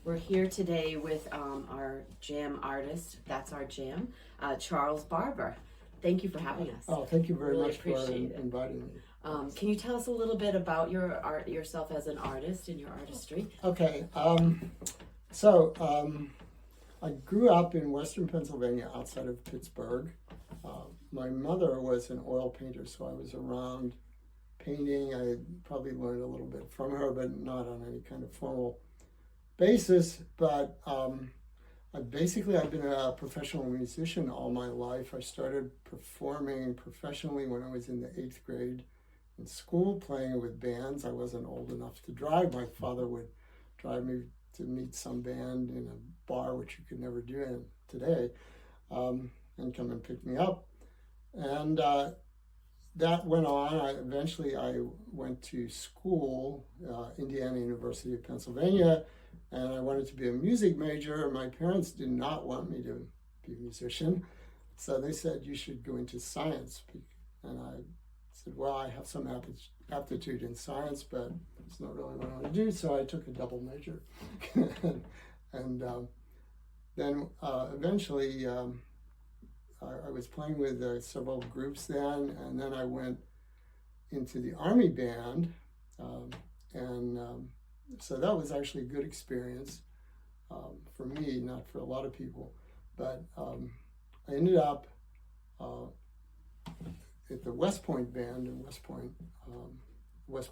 We're here today with our jam artist, that's our jam, Charles Barbour. Thank you for having us. Oh, thank you very Really much for inviting me. Can you tell us a little bit about your art, yourself as an artist and your artistry? Okay, I grew up in Western Pennsylvania outside of Pittsburgh. My mother was an oil painter, so I was around painting. I probably learned a little bit from her, but not on any kind of formal basis. But I've been a professional musician all my life. I started performing professionally when I was in the 8th grade in school, playing with bands. I wasn't old enough to drive. My father would drive me to meet some band in a bar, which you could never do today, and come and pick me up. And that went on. Eventually I went to school, Indiana University of Pennsylvania, and I wanted to be a music major. My parents did not want me to be a musician, so they said, you should go into science. And I said, well, I have some aptitude in science, but it's not really what I want to do, so I took a double major. and then eventually I was playing with several groups then, and then I went into the Army band, so that was actually a good experience for me, not for a lot of people. But I ended up at the West Point band, and West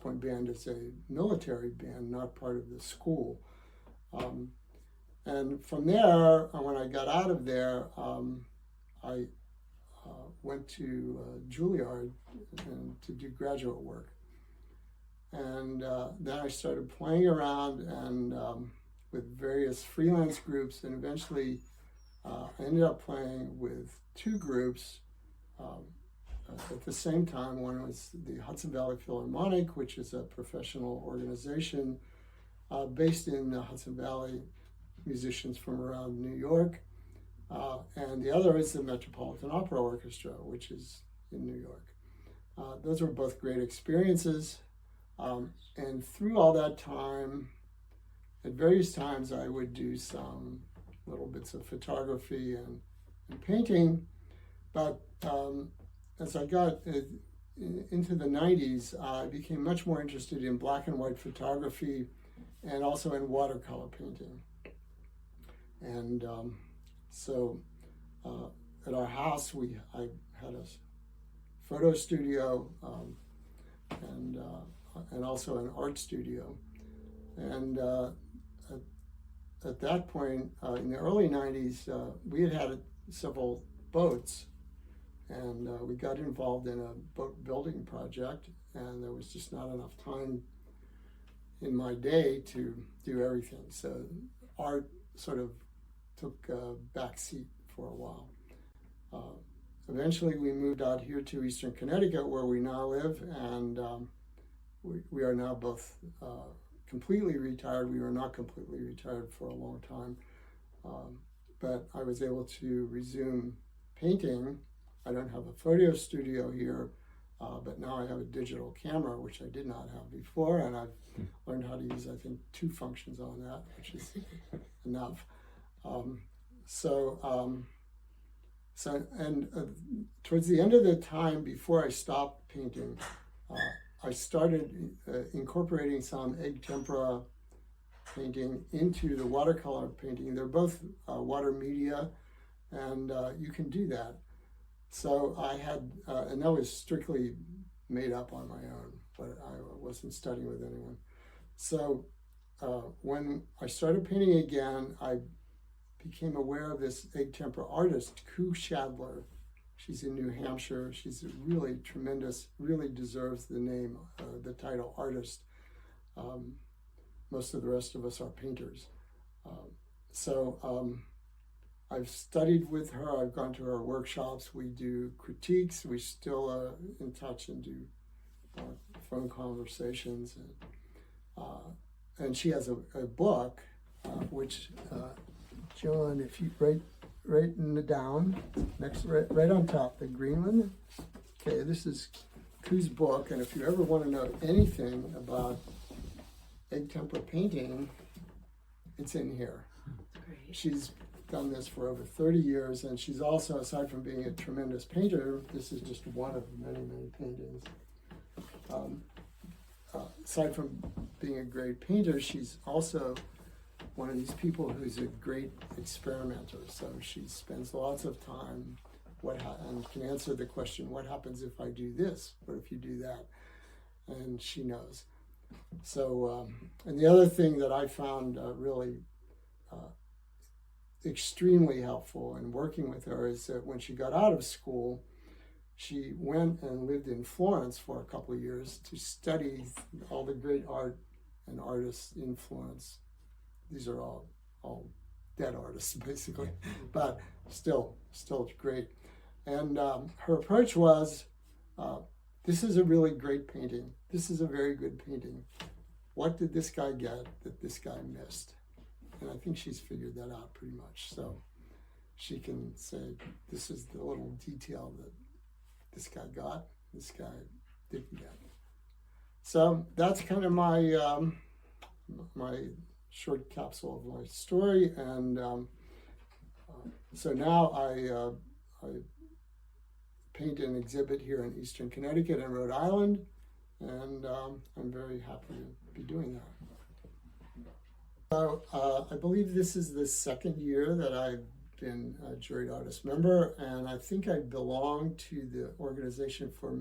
Point band is a military band, not part of the school. And from there, when I got out of there, I went to Juilliard to do graduate work. And then I started playing around and with various freelance groups, and eventually I ended up playing with two groups at the same time. One was the Hudson Valley Philharmonic, which is a professional organization based in the Hudson Valley, musicians from around New York. And the other is the Metropolitan Opera Orchestra, which is in New York. Those were both great experiences. And through all that time, at various times, I would do some little bits of photography and painting. But as I got into the 90s, I became much more interested in black and white photography and also in watercolor painting. And so at our house, I had a photo studio and also an art studio. And at that point, in the early 90s, we had several boats, and we got involved in a boat building project, and there was just not enough time in my day to do everything. So art sort of took a back seat for a while. Eventually we moved out here to Eastern Connecticut, where we now live, and we are now both completely retired. We were not completely retired for a long time, but I was able to resume painting. I don't have a photo studio here, but now I have a digital camera, which I did not have before, and I've learned how to use, I think, 2 functions on that, which is enough. Towards the end of the time before I stopped painting, I started incorporating some egg tempera painting into the watercolor painting. They're both water media, and you can do that. So I had, and that was strictly made up on my own, but I wasn't studying with anyone. So when I started painting again, I became aware of this egg tempera artist, Koo Shadler. She's in New Hampshire. She's really tremendous, really deserves the name, the title artist. Most of the rest of us are painters. I've studied with her. I've gone to her workshops. We do critiques. We still are in touch and do phone conversations. And she has a book, which, John, if you write down, right on top, the green one. Okay, this is Koo's book, and if you ever want to know anything about egg tempera painting, it's in here. Great. She's done this for over 30 years, and she's also, aside from being a tremendous painter, this is just one of many, many paintings. Aside from being a great painter, she's also one of these people who's a great experimenter. So she spends lots of time and can answer the question, what happens if I do this? What if you do that? And she knows. So, and the other thing that I found really extremely helpful in working with her is that when she got out of school, she went and lived in Florence for a couple of years to study all the great art and artists in Florence. These are all dead artists, basically, but still great. And her approach was, this is a really great painting. This is a very good painting. What did this guy get that this guy missed? And I think she's figured that out pretty much. So she can say, this is the little detail that this guy got, this guy didn't get. So that's kind of my my short capsule of my story. And so now I paint and exhibit here in Eastern Connecticut and Rhode Island, and I'm very happy to be doing that. So I believe this is the second year that I've been a juried artist member, and I think I belong to the organization for,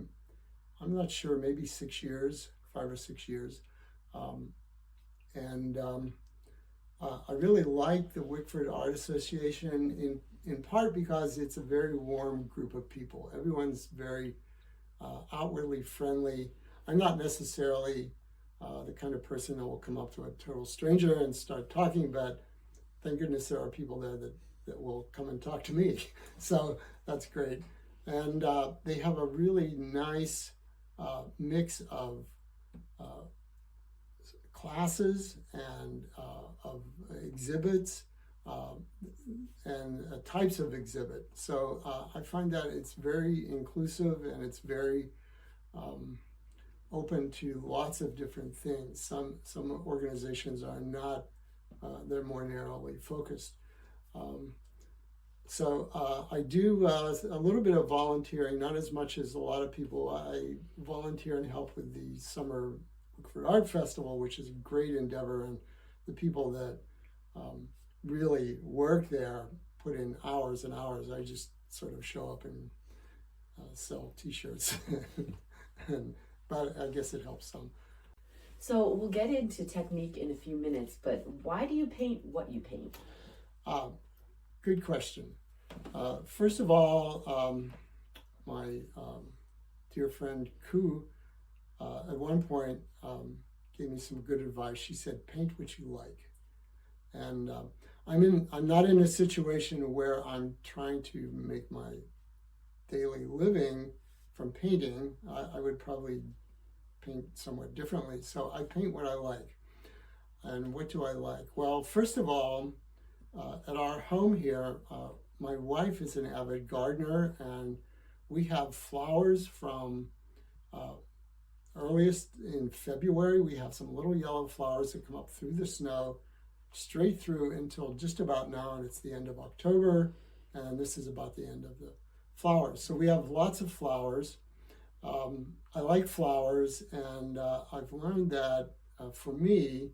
I'm not sure, maybe 6 years, 5 or 6 years. I really like the Wickford Art Association in part because it's a very warm group of people. Everyone's very outwardly friendly. I'm not necessarily the kind of person that will come up to a total stranger and start talking, but thank goodness there are people there that will come and talk to me. So that's great. And they have a really nice mix of classes and of exhibits and types of exhibit. So I find that it's very inclusive and it's very open to lots of different things. Some organizations are not, they're more narrowly focused. So I do a little bit of volunteering, not as much as a lot of people. I volunteer and help with the Summer Wickford Art Festival, which is a great endeavor, and the people that really work there put in hours and hours. I just sort of show up and sell t-shirts. But I guess it helps some. So we'll get into technique in a few minutes, but why do you paint what you paint? Good question. First of all, my dear friend Koo at one point gave me some good advice. She said, paint what you like. And I'm not in a situation where I'm trying to make my daily living from painting. I would probably paint somewhat differently. So I paint what I like. And what do I like? Well, first of all, at our home here, my wife is an avid gardener, and we have flowers from earliest in February. We have some little yellow flowers that come up through the snow, straight through until just about now, and it's the end of October, and this is about the end of the flowers. So we have lots of flowers. I like flowers, and I've learned that for me,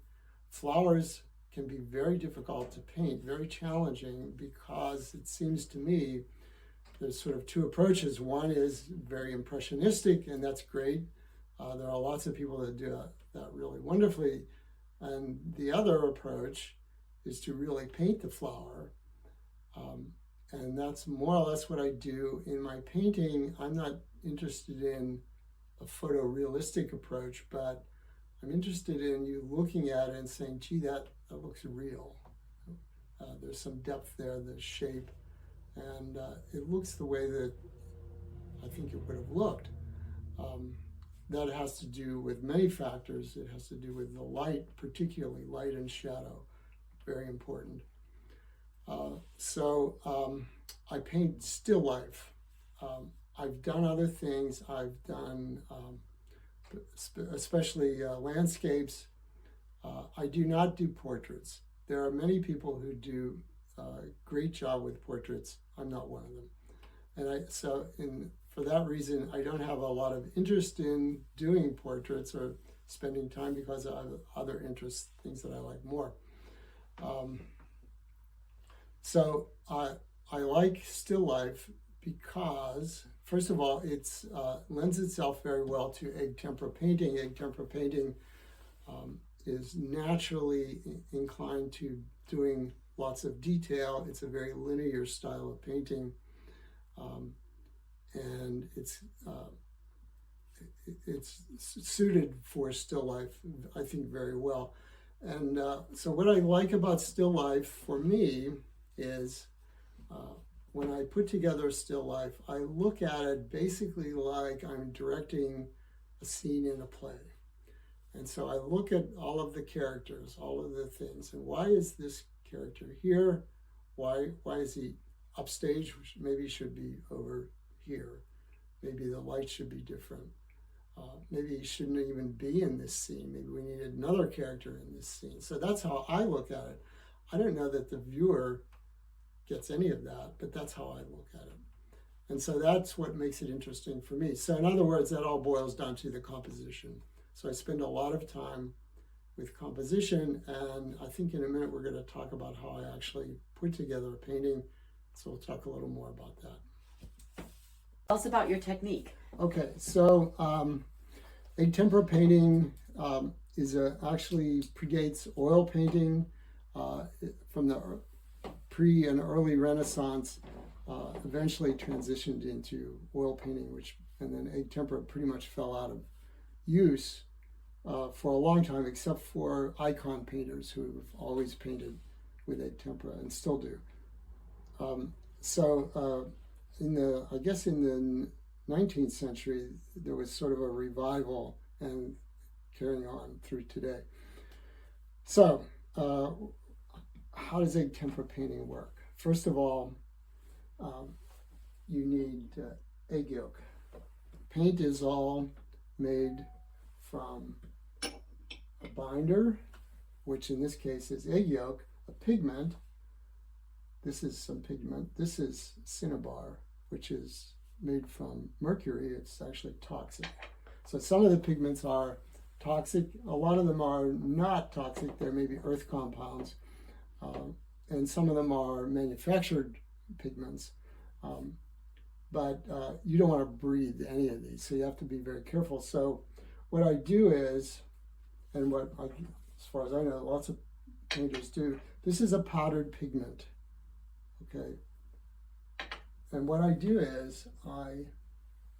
flowers can be very difficult to paint, very challenging, because it seems to me there's sort of two approaches. One is very impressionistic, and that's great. There are lots of people that do that really wonderfully. And the other approach is to really paint the flower. And that's more or less what I do in my painting. I'm not interested in a photorealistic approach, but I'm interested in you looking at it and saying, gee, that looks real. There's some depth there, the shape, and it looks the way that I think it would have looked. That has to do with many factors. It has to do with the light, particularly light and shadow, very important. So I paint still life. I've done other things. I've done especially landscapes. I do not do portraits. there are many people who do a great job with portraits. I'm not one of them. And for that reason, I don't have a lot of interest in doing portraits or spending time because I have other interests, things that I like more. So I like still life because, first of all, it lends itself very well to egg tempera painting. Egg tempera painting is naturally inclined to doing lots of detail. It's a very linear style of painting, and it's suited for still life, I think, very well. And so what I like about still life for me is when I put together a still life, I look at it basically like I'm directing a scene in a play. And so I look at all of the characters, all of the things, and why is this character here? Why is he upstage? Maybe he should be over here. Maybe the light should be different. Maybe he shouldn't even be in this scene. Maybe we needed another character in this scene. So that's how I look at it. I don't know that the viewer gets any of that, but that's how I look at it. And so that's what makes it interesting for me. So in other words, that all boils down to the composition. So I spend a lot of time with composition, and I think in a minute we're going to talk about how I actually put together a painting. So we'll talk a little more about that. Tell us about your technique. Okay, so egg tempera painting actually predates oil painting from the pre and early Renaissance. Eventually transitioned into oil painting, and then egg tempera pretty much fell out of use for a long time, except for icon painters who have always painted with egg tempera and still do. In the 19th century, there was sort of a revival and carrying on through today. So, how does egg tempera painting work? First of all, you need egg yolk. Paint is all made from a binder, which in this case is egg yolk, a pigment. This is some pigment. This is cinnabar, which is made from mercury. It's actually toxic. So some of the pigments are toxic. A lot of them are not toxic. They're maybe earth compounds. And some of them are manufactured pigments. But you don't want to breathe any of these, so you have to be very careful. So what I do is, as far as I know, lots of painters do, this is a powdered pigment, okay? And what I do is I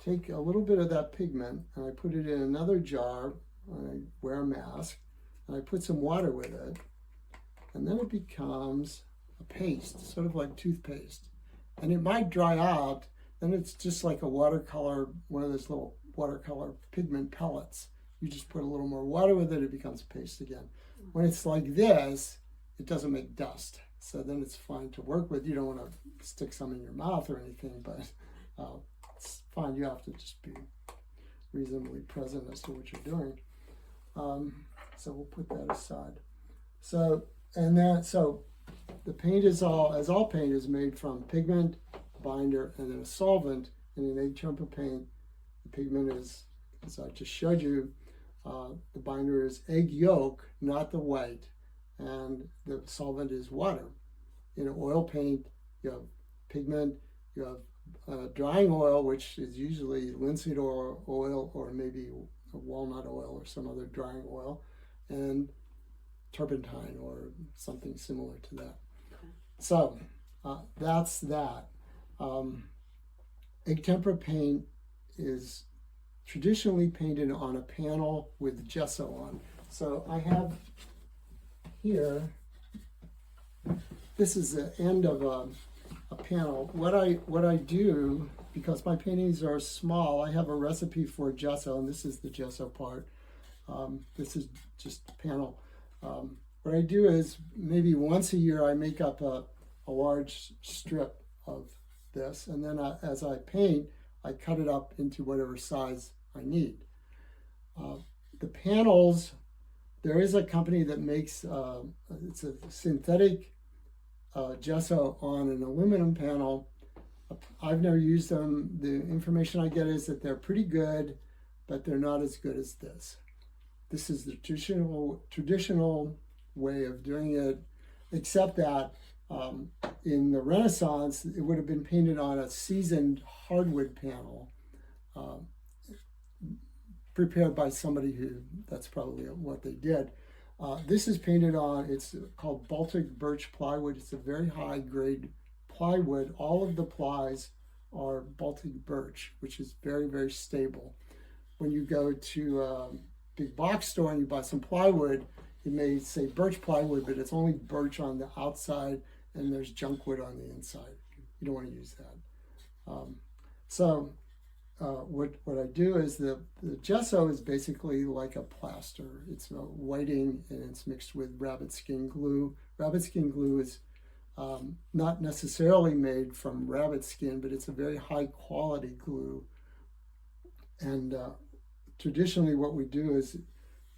take a little bit of that pigment and I put it in another jar, and I wear a mask, and I put some water with it, and then it becomes a paste, sort of like toothpaste. And it might dry out, then it's just like a watercolor, one of those little watercolor pigment pellets. You just put a little more water with it, it becomes paste again. When it's like this, it doesn't make dust. So then it's fine to work with. You don't want to stick some in your mouth or anything, but it's fine. You have to just be reasonably present as to what you're doing. So we'll put that aside. So the paint is all paint is made from pigment, binder, and then a solvent. And in egg tempera paint, the pigment is, as I just showed you, the binder is egg yolk, not the white, and the solvent is water. In an oil paint, you have pigment, you have drying oil, which is usually linseed oil or maybe a walnut oil or some other drying oil, and turpentine or something similar to that. So that's that. Egg tempera paint is traditionally painted on a panel with gesso on. So I have here, this is the end of a panel. What I do, because my paintings are small, I have a recipe for gesso, and this is the gesso part. This is just a panel. What I do is maybe once a year I make up a large strip of this, and then as I paint, I cut it up into whatever size I need. The panels There is a company that makes, it's a synthetic gesso on an aluminum panel. I've never used them. The information I get is that they're pretty good, but they're not as good as this. This is the traditional way of doing it, except that in the Renaissance, it would have been painted on a seasoned hardwood panel, prepared by somebody who, that's probably what they did. This is painted on, it's called Baltic birch plywood. It's a very high grade plywood. All of the plies are Baltic birch, which is very, very stable. When you go to a big box store and you buy some plywood, it may say birch plywood, but it's only birch on the outside and there's junk wood on the inside. You don't want to use that. What I do is the gesso is basically like a plaster. It's a whiting and it's mixed with rabbit skin glue. Rabbit skin glue is not necessarily made from rabbit skin, but it's a very high quality glue. And traditionally what we do is, you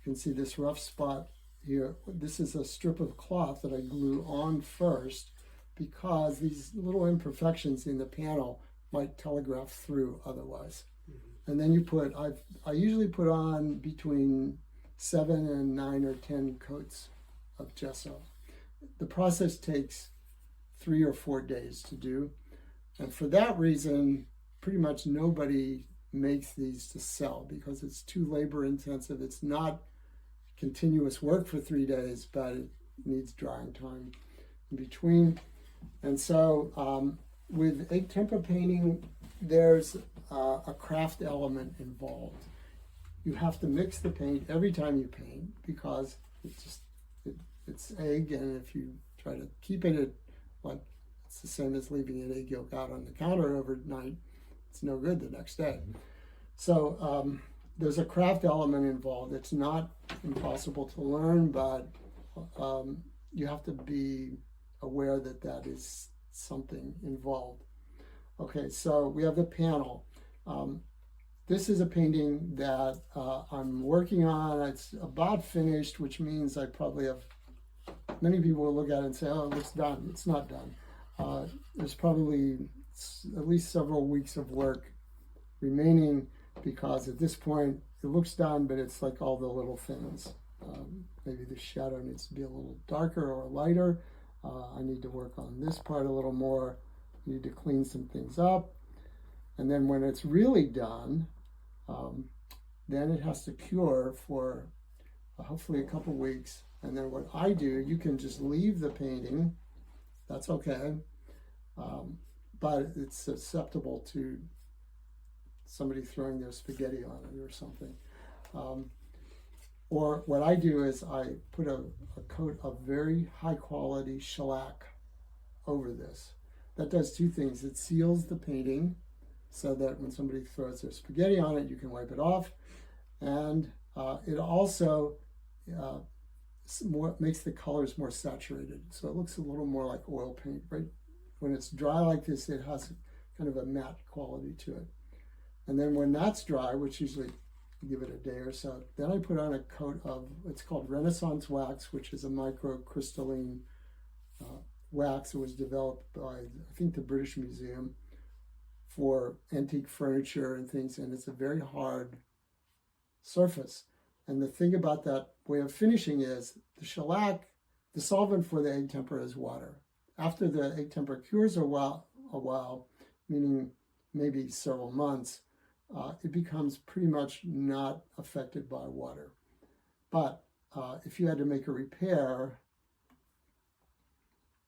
can see this rough spot here. This is a strip of cloth that I glue on first because these little imperfections in the panel might telegraph through otherwise. Mm-hmm. And then you put, I usually put on between 7 and 9 or 10 coats of gesso. The process takes 3 or 4 days to do. And for that reason, pretty much nobody makes these to sell because it's too labor intensive. It's not continuous work for 3 days, but it needs drying time in between. And so with egg tempera painting, there's a craft element involved. You have to mix the paint every time you paint because it's egg, and if you try to keep it like it's the same as leaving an egg yolk out on the counter overnight, it's no good the next day. So there's a craft element involved. It's not impossible to learn, but you have to be aware that that is something involved. Okay, so we have the panel. This is a painting that I'm working on. It's about finished, which means I probably have, many people will look at it and say, oh, it's done. It's not done. There's probably at least several weeks of work remaining because at this point it looks done, but it's like all the little things. Maybe the shadow needs to be a little darker or lighter. I need to work on this part a little more. I need to clean some things up. And then when it's really done, then it has to cure for hopefully a couple weeks. And then what I do, you can just leave the painting. That's okay. But it's susceptible to somebody throwing their spaghetti on it or something. Or what I do is I put a coat of very high quality shellac over this. That does two things. It seals the painting so that when somebody throws their spaghetti on it, you can wipe it off. And it also makes the colors more saturated. So it looks a little more like oil paint, right? When it's dry like this, it has kind of a matte quality to it. And then when that's dry, which usually give it a day or so, then I put on a coat of, it's called Renaissance wax, which is a microcrystalline wax. It was developed by, I think, the British Museum for antique furniture and things, and it's a very hard surface. And the thing about that way of finishing is the shellac, the solvent for the egg tempera is water. After the egg tempera cures a while, meaning maybe several months, it becomes pretty much not affected by water. But if you had to make a repair,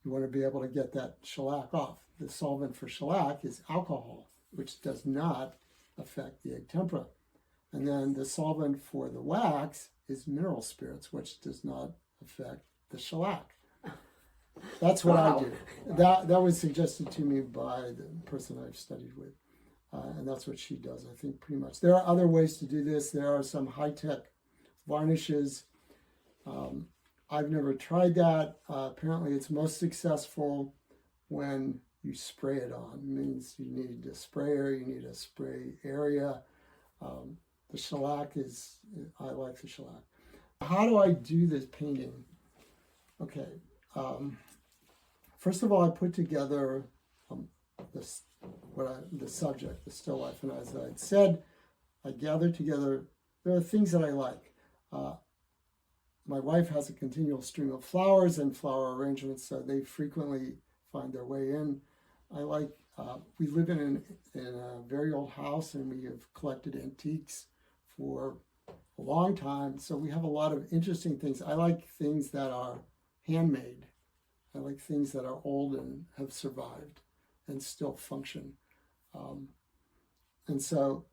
you want to be able to get that shellac off. The solvent for shellac is alcohol, which does not affect the egg tempera. And then the solvent for the wax is mineral spirits, which does not affect the shellac. That's what I do. That was suggested to me by the person I've studied with. And that's what she does, I think, pretty much. There are other ways to do this. There are some high-tech varnishes. I've never tried that. Apparently, it's most successful when you spray it on. It means you need a sprayer, you need a spray area. The shellac is, I like the shellac. How do I do this painting? Okay, first of all, I put together the subject, the still life, and as I said, I gathered together. There are things that I like. My wife has a continual stream of flowers and flower arrangements, so they frequently find their way in. I like. We live in a very old house, and we have collected antiques for a long time, so we have a lot of interesting things. I like things that are handmade. I like things that are old and have survived and still function. And so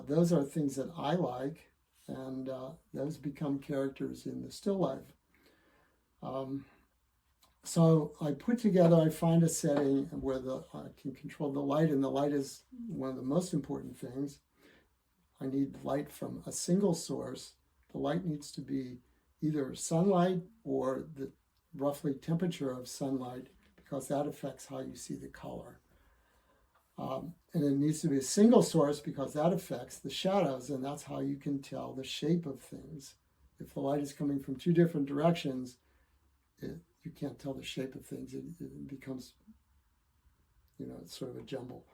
those are things that I like, and those become characters in the still life. So I put together, I find a setting where I can control the light, and the light is one of the most important things. I need light from a single source. The light needs to be either sunlight or the roughly temperature of sunlight, because that affects how you see the color. And it needs to be a single source because that affects the shadows, and that's how you can tell the shape of things. If the light is coming from two different directions, you can't tell the shape of things. It becomes, it's sort of a jumble.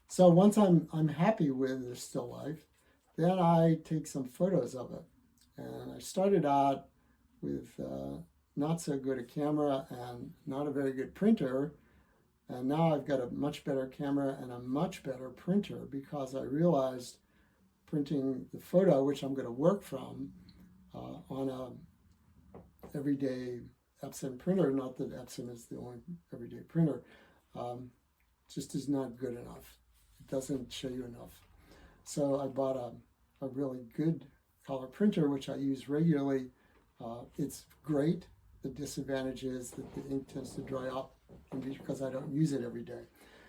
So once I'm happy with the still life, then I take some photos of it. And I started out with not so good a camera and not a very good printer. And now I've got a much better camera and a much better printer, because I realized printing the photo, which I'm going to work from, on a everyday Epson printer, not that Epson is the only everyday printer, just is not good enough. It doesn't show you enough. So I bought a really good color printer, which I use regularly. It's great. The disadvantage is that the ink tends to dry up, because I don't use it every day.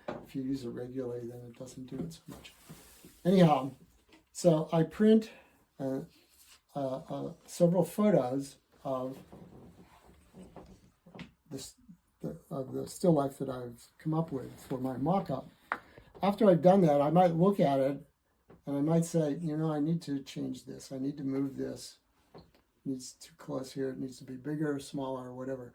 If you use it regularly, then it doesn't do it so much. Anyhow, so I print several photos of the still life that I've come up with for my mock-up. After I've done that, I might look at it and I might say, I need to change this. I need to move this. It needs too close here. It needs to be bigger, smaller, or whatever.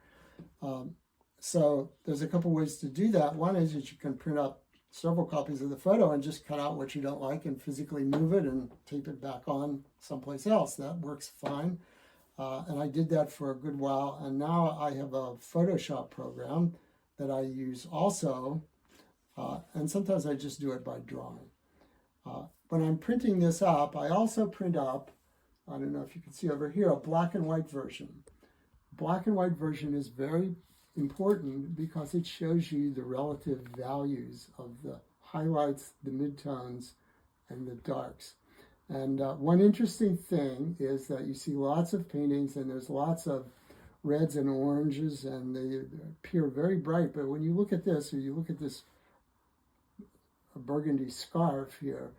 So there's a couple ways to do that. One is that you can print up several copies of the photo and just cut out what you don't like and physically move it and tape it back on someplace else. That works fine. And I did that for a good while. And now I have a Photoshop program that I use also. And sometimes I just do it by drawing. When I'm printing this up, I also print up, I don't know if you can see over here, a black and white version. Black and white version is very important because it shows you the relative values of the highlights, the midtones, and the darks. And one interesting thing is that you see lots of paintings and there's lots of reds and oranges and they appear very bright, but when you look at this, or you look at this burgundy scarf here,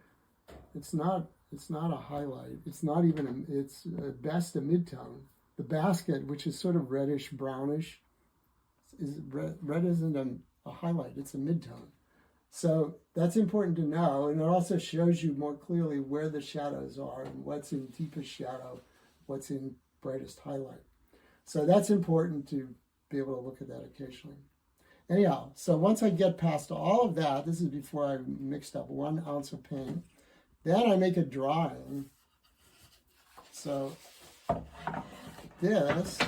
it's not a highlight. It's not even, it's at best a midtone. The basket, which is sort of reddish, brownish, red isn't a highlight, it's a midtone. So that's important to know, and it also shows you more clearly where the shadows are and what's in deepest shadow, what's in brightest highlight. So that's important to be able to look at that occasionally. Anyhow, so once I get past all of that, this is before I mixed up 1 ounce of paint, then I make a drawing. So this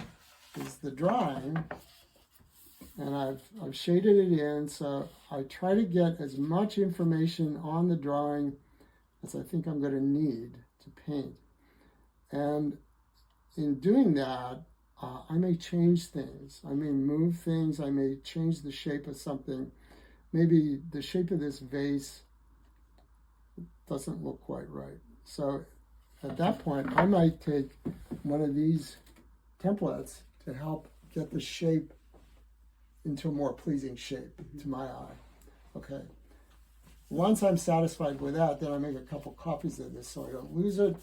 is the drawing, and I've shaded it in, so I try to get as much information on the drawing as I think I'm going to need to paint. And in doing that, I may change things. I may move things. I may change the shape of something. Maybe the shape of this vase doesn't look quite right. So at that point, I might take one of these templates to help get the shape into a more pleasing shape to my eye. Okay. Once I'm satisfied with that, then I make a couple copies of this so I don't lose it.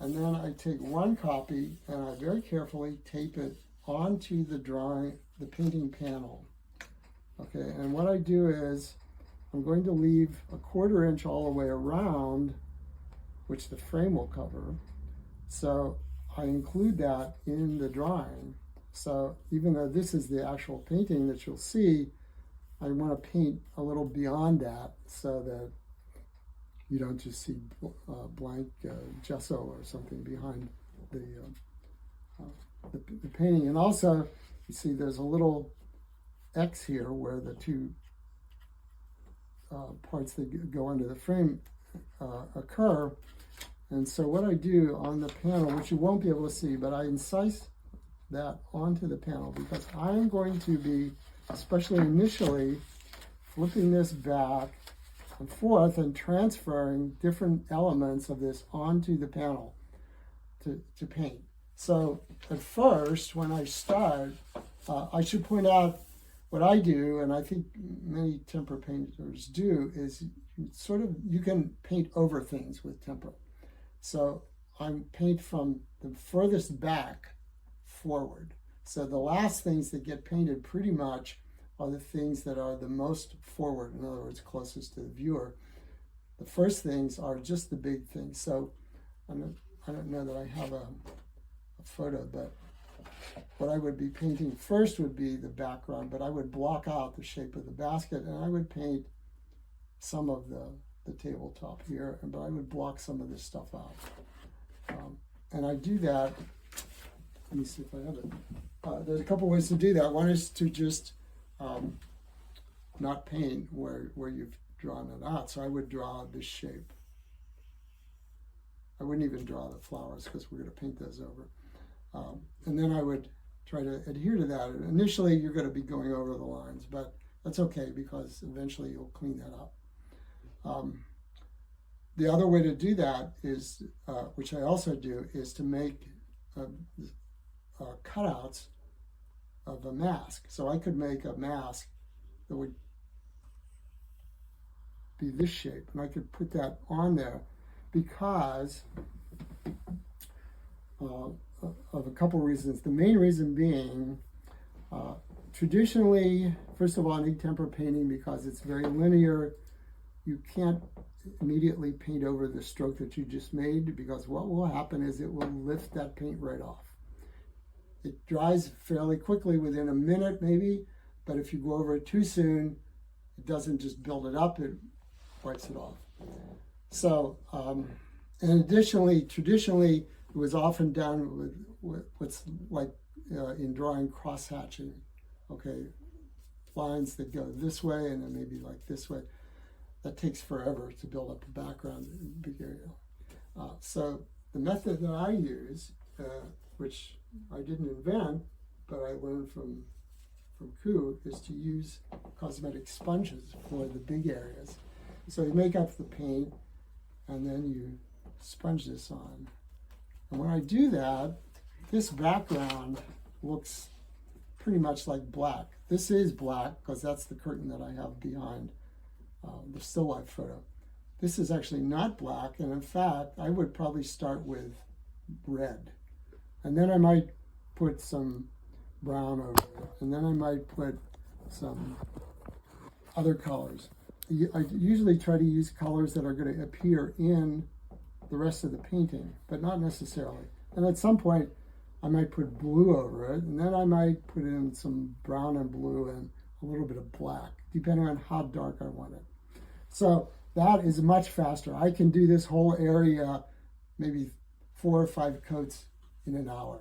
And then I take one copy and I very carefully tape it onto the drawing, the painting panel. Okay, and what I do is I'm going to leave a 1/4 inch all the way around, which the frame will cover. So I include that in the drawing. So even though this is the actual painting that you'll see, I want to paint a little beyond that so that you don't just see blank gesso or something behind the painting. And also, you see there's a little X here where the two parts that go under the frame occur. And so what I do on the panel, which you won't be able to see, but I incise that onto the panel because I'm going to be, especially initially, flipping this back and forth and transferring different elements of this onto the panel to paint. So at first, when I start, I should point out what I do, and I think many tempera painters do, is you can paint over things with tempera. So I paint from the furthest back forward. So the last things that get painted pretty much are the things that are the most forward, in other words, closest to the viewer. The first things are just the big things. So I don't know that I have a photo, but what I would be painting first would be the background, but I would block out the shape of the basket, and I would paint some of the tabletop here, but I would block some of this stuff out. And I do that, let me see if I have it. There's a couple ways to do that. One is to just not paint where you've drawn it out. So I would draw this shape. I wouldn't even draw the flowers because we're going to paint those over. And then I would try to adhere to that. And initially, you're going to be going over the lines, but that's okay because eventually you'll clean that up. The other way to do that is, which I also do, is to make cutouts of a mask. So I could make a mask that would be this shape, and I could put that on there because of a couple reasons. The main reason being, traditionally, first of all, I need tempera painting because it's very linear. You can't immediately paint over the stroke that you just made because what will happen is it will lift that paint right off. It dries fairly quickly, within a minute maybe, but if you go over it too soon, it doesn't just build it up, it wipes it off. So, and additionally, traditionally, it was often done with what's like in drawing cross-hatching, okay? Lines that go this way and then maybe like this way. That takes forever to build up a background in a big area. So the method that I use, which I didn't invent, but I learned from Koo, is to use cosmetic sponges for the big areas. So you make up the paint and then you sponge this on. And when I do that, this background looks pretty much like black. This is black because that's the curtain that I have behind the still life photo. This is actually not black, and in fact, I would probably start with red. And then I might put some brown over it, and then I might put some other colors. I usually try to use colors that are going to appear in the rest of the painting, but not necessarily. And at some point, I might put blue over it, and then I might put in some brown and blue and a little bit of black, depending on how dark I want it. So that is much faster. I can do this whole area, maybe 4 or 5 coats in an hour.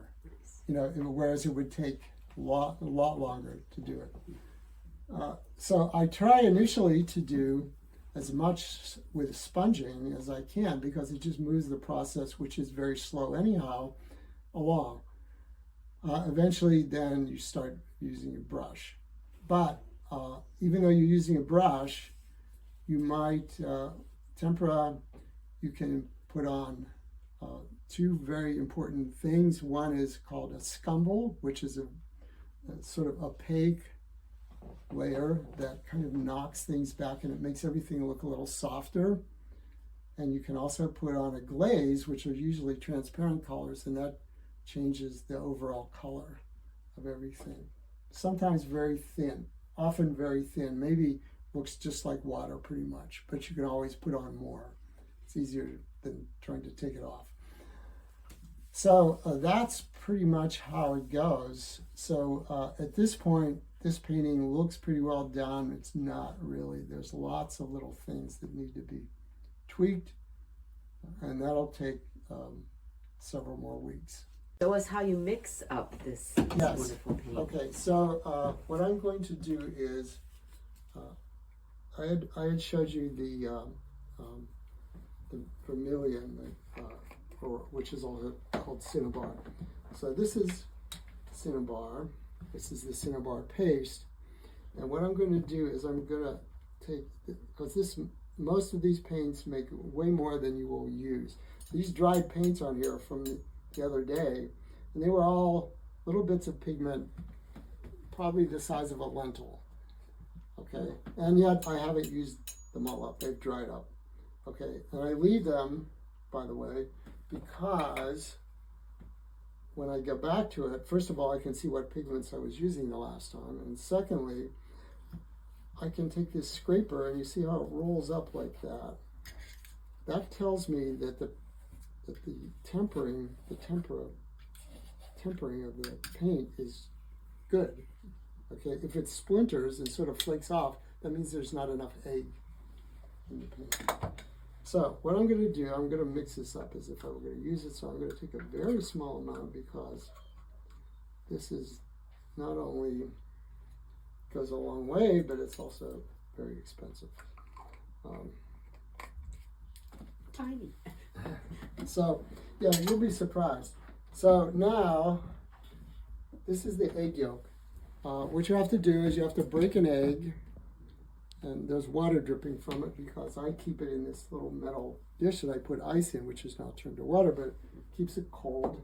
You know, whereas it would take a lot longer to do it. So I try initially to do as much with sponging as I can because it just moves the process, which is very slow anyhow, along. Eventually, then you start using a brush. But even though you're using a brush, you might, tempera, you can put on 2 very important things. One is called a scumble, which is a sort of opaque layer that kind of knocks things back and it makes everything look a little softer. And you can also put on a glaze, which are usually transparent colors, and that changes the overall color of everything. Sometimes very thin, often very thin, maybe looks just like water pretty much, but you can always put on more. It's easier than trying to take it off. So that's pretty much how it goes. So at this point, this painting looks pretty well done. It's not really. There's lots of little things that need to be tweaked, and that'll take several more weeks. Show us how you mix up this Yes. wonderful paint. Okay, so what I'm going to do is, I had showed you the vermilion, which is also called cinnabar. So this is cinnabar. This is the cinnabar paste. And what I'm going to do is I'm going to take, because most of these paints make way more than you will use. These dried paints on here from the other day, and they were all little bits of pigment, probably the size of a lentil. Okay, and yet I haven't used them all up. They've dried up. Okay, and I leave them, by the way, because when I get back to it, first of all, I can see what pigments I was using the last time, and secondly, I can take this scraper and you see how it rolls up like that. That tells me that the tempering of the paint is good. Okay, if it splinters and sort of flakes off, that means there's not enough egg in the paint. So what I'm going to do, I'm going to mix this up as if I were going to use it. So I'm going to take a very small amount because this is not only goes a long way, but it's also very expensive. Tiny. So yeah, you'll be surprised. So now this is the egg yolk. What you have to do is you have to break an egg, and there's water dripping from it because I keep it in this little metal dish that I put ice in, which is now turned to water, but it keeps it cold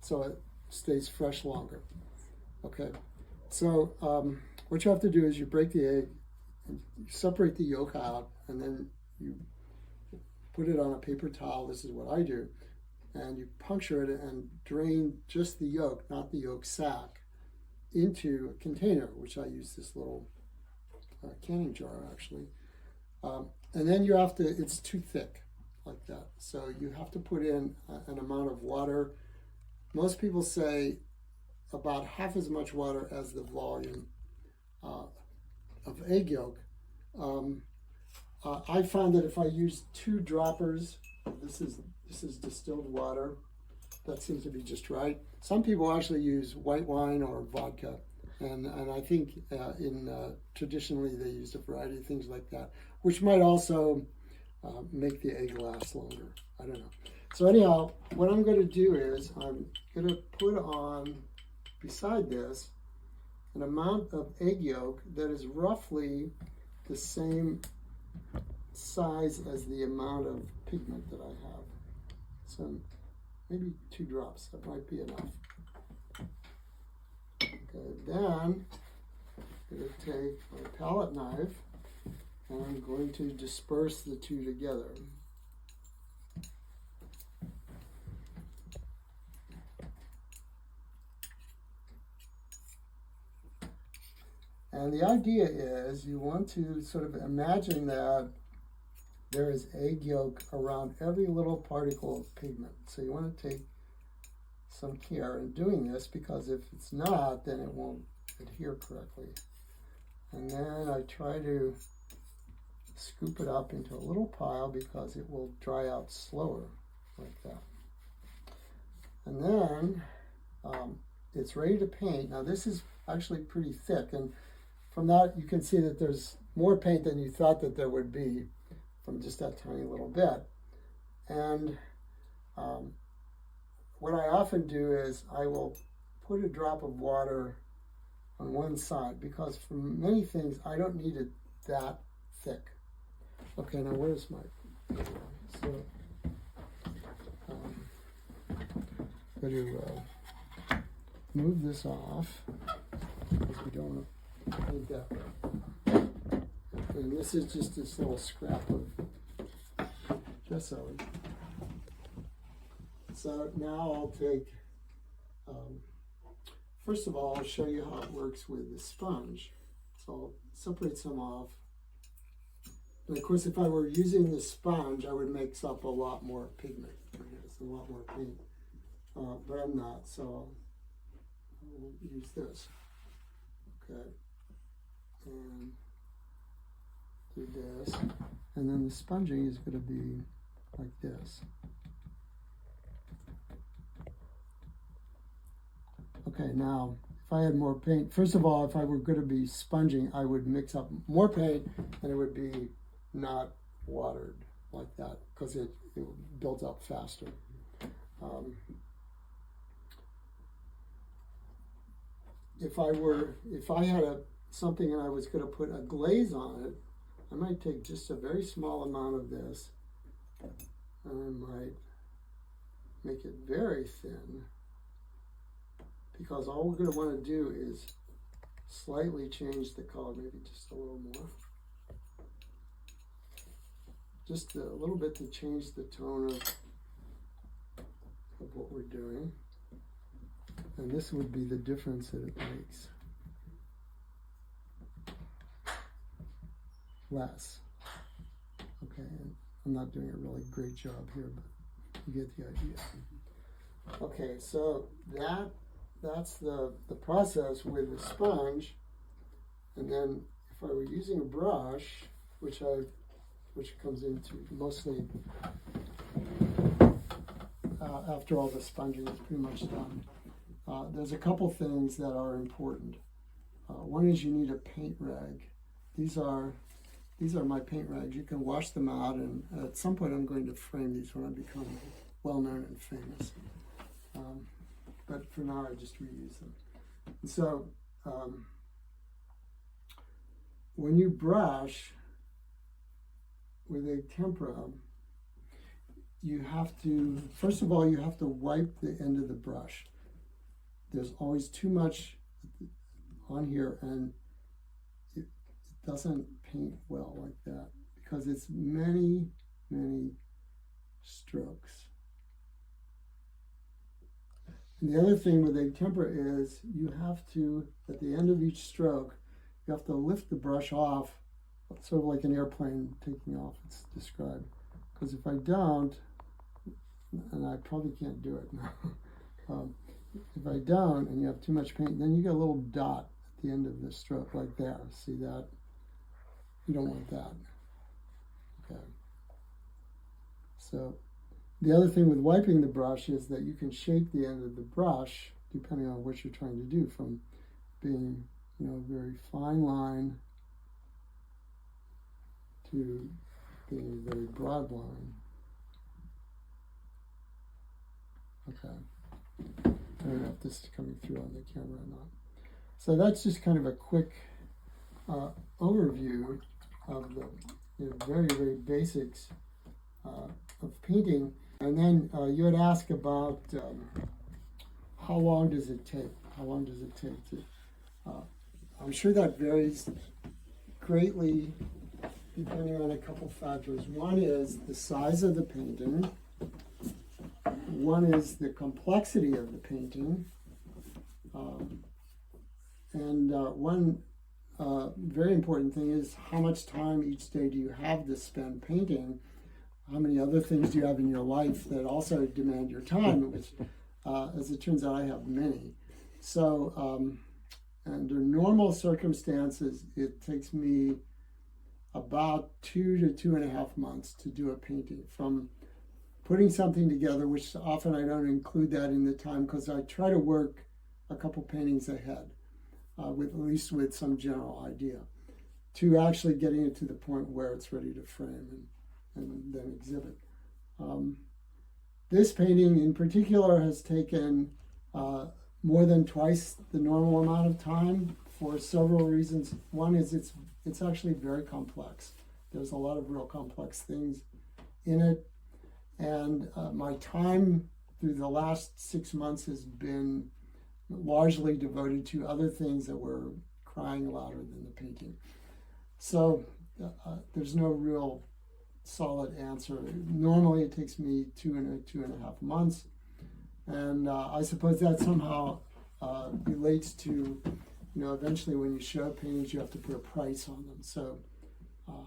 so it stays fresh longer. Okay, so what you have to do is you break the egg, and you separate the yolk out, and then you put it on a paper towel. This is what I do, and you puncture it and drain just the yolk, not the yolk sac, into a container, which I use this little canning jar actually. And then you have to, it's too thick like that. So you have to put in an amount of water. Most people say about half as much water as the volume of egg yolk. I found that if I use 2 droppers, this is distilled water, that seems to be just right. Some people actually use white wine or vodka, and I think traditionally they used a variety of things like that, which might also make the egg last longer. I don't know. So anyhow, what I'm going to do is I'm going to put on beside this an amount of egg yolk that is roughly the same size as the amount of pigment that I have. So maybe 2 drops, that might be enough. Okay, then I'm going to take my palette knife and I'm going to disperse the 2 together. And the idea is you want to sort of imagine that there is egg yolk around every little particle of pigment. So you want to take some care in doing this, because if it's not, then it won't adhere correctly. And then I try to scoop it up into a little pile because it will dry out slower like that. And then it's ready to paint. Now this is actually pretty thick, and from that you can see that there's more paint than you thought that there would be from just that tiny little bit. And what I often do is I will put a drop of water on one side, because for many things I don't need it that thick. Okay, now where's my, so I'm going to move this off because we don't want to paint that. And this is just this little scrap of gesso. So now I'll take, first of all, I'll show you how it works with the sponge. So I'll separate some off. And of course, if I were using the sponge, I would mix up a lot more pigment. It's a lot more paint. but I'm not, so I'll use this. Okay, and do this, and then the sponging is going to be like this. Okay, now if I had more paint, first of all, if I were going to be sponging, I would mix up more paint and it would be not watered like that because it builds up faster. If I had something and I was going to put a glaze on it, I might take just a very small amount of this and I might make it very thin, because all we're going to want to do is slightly change the color, maybe just a little more. Just a little bit to change the tone of what we're doing. And this would be the difference that it makes. Less. Okay, and I'm not doing a really great job here, but you get the idea. Okay, so that's the process with the sponge. And then if I were using a brush, which comes into mostly after all the sponging is pretty much done, there's a couple things that are important. One is you need a paint rag. These are my paint rags. You can wash them out, and at some point I'm going to frame these when I become well known and famous. But for now I just reuse them. And so when you brush with a tempera, you have to, first of all, you have to wipe the end of the brush. There's always too much on here, and it doesn't paint well like that because it's many, many strokes. And the other thing with a tempera is you have to, at the end of each stroke, you have to lift the brush off, sort of like an airplane taking off, it's described. Because if I don't, and I probably can't do it now, if I don't and you have too much paint, then you get a little dot at the end of the stroke like there. See that? You don't want that. Okay. So the other thing with wiping the brush is that you can shape the end of the brush depending on what you're trying to do, from being, a very fine line to being a very broad line. Okay. I don't know if this is coming through on the camera or not. So that's just kind of a quick overview of the very, very basics of painting. And then you had asked about how long does it take? How long does it take to? I'm sure that varies greatly depending on a couple factors. One is the size of the painting. One is the complexity of the painting. And one very important thing is how much time each day do you have to spend painting? How many other things do you have in your life that also demand your time, which, as it turns out, I have many. So under normal circumstances, it takes me about 2 to 2.5 months to do a painting, from putting something together, which often I don't include that in the time because I try to work a couple paintings ahead, with at least with some general idea, to actually getting it to the point where it's ready to frame and then exhibit. This painting in particular has taken more than twice the normal amount of time for several reasons. One is it's actually very complex. There's a lot of real complex things in it. And my time through the last 6 months has been largely devoted to other things that were crying louder than the painting. So there's no real solid answer. Normally it takes me 2.5 months. And I suppose that somehow relates to, eventually when you show paintings, you have to put a price on them. So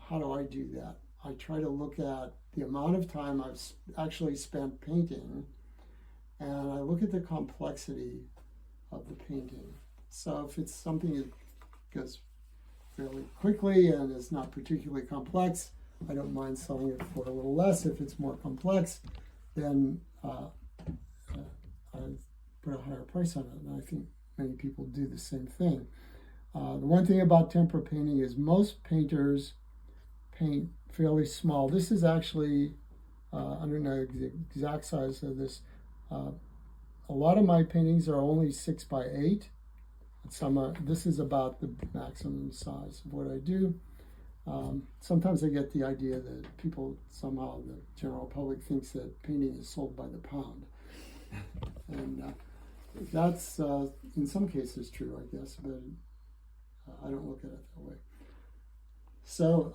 how do I do that? I try to look at the amount of time I've actually spent painting and I look at the complexity of the painting. So if it's something that goes fairly quickly and is not particularly complex, I don't mind selling it for a little less. If it's more complex, then I put a higher price on it, and I think many people do the same thing. The one thing about tempera painting is most painters paint fairly small. This is actually, I don't know the exact size of this. A lot of my paintings are only 6 by 8. This is about the maximum size of what I do. Sometimes I get the idea that people, somehow the general public thinks that painting is sold by the pound. And that's in some cases true, I guess, but I don't look at it that way. So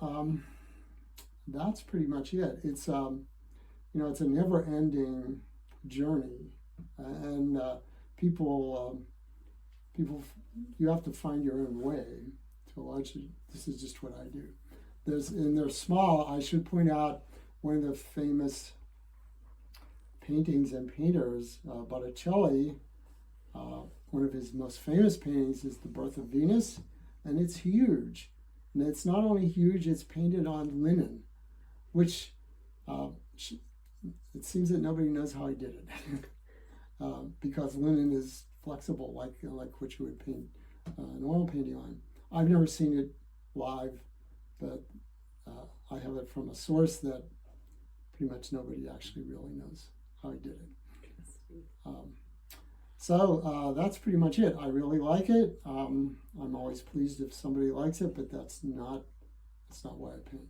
that's pretty much it. It's it's a never-ending journey, and people you have to find your own way. To a large, this is just what I do. They're small. I should point out one of the famous paintings and painters, Botticelli. One of his most famous paintings is The Birth of Venus, and it's huge. And it's not only huge; it's painted on linen, which it seems that nobody knows how he did it, because linen is flexible, like what you would paint an oil painting on. I've never seen it live, but I have it from a source that pretty much nobody actually really knows how he did it. So that's pretty much it. I really like it. I'm always pleased if somebody likes it, but that's not why I paint.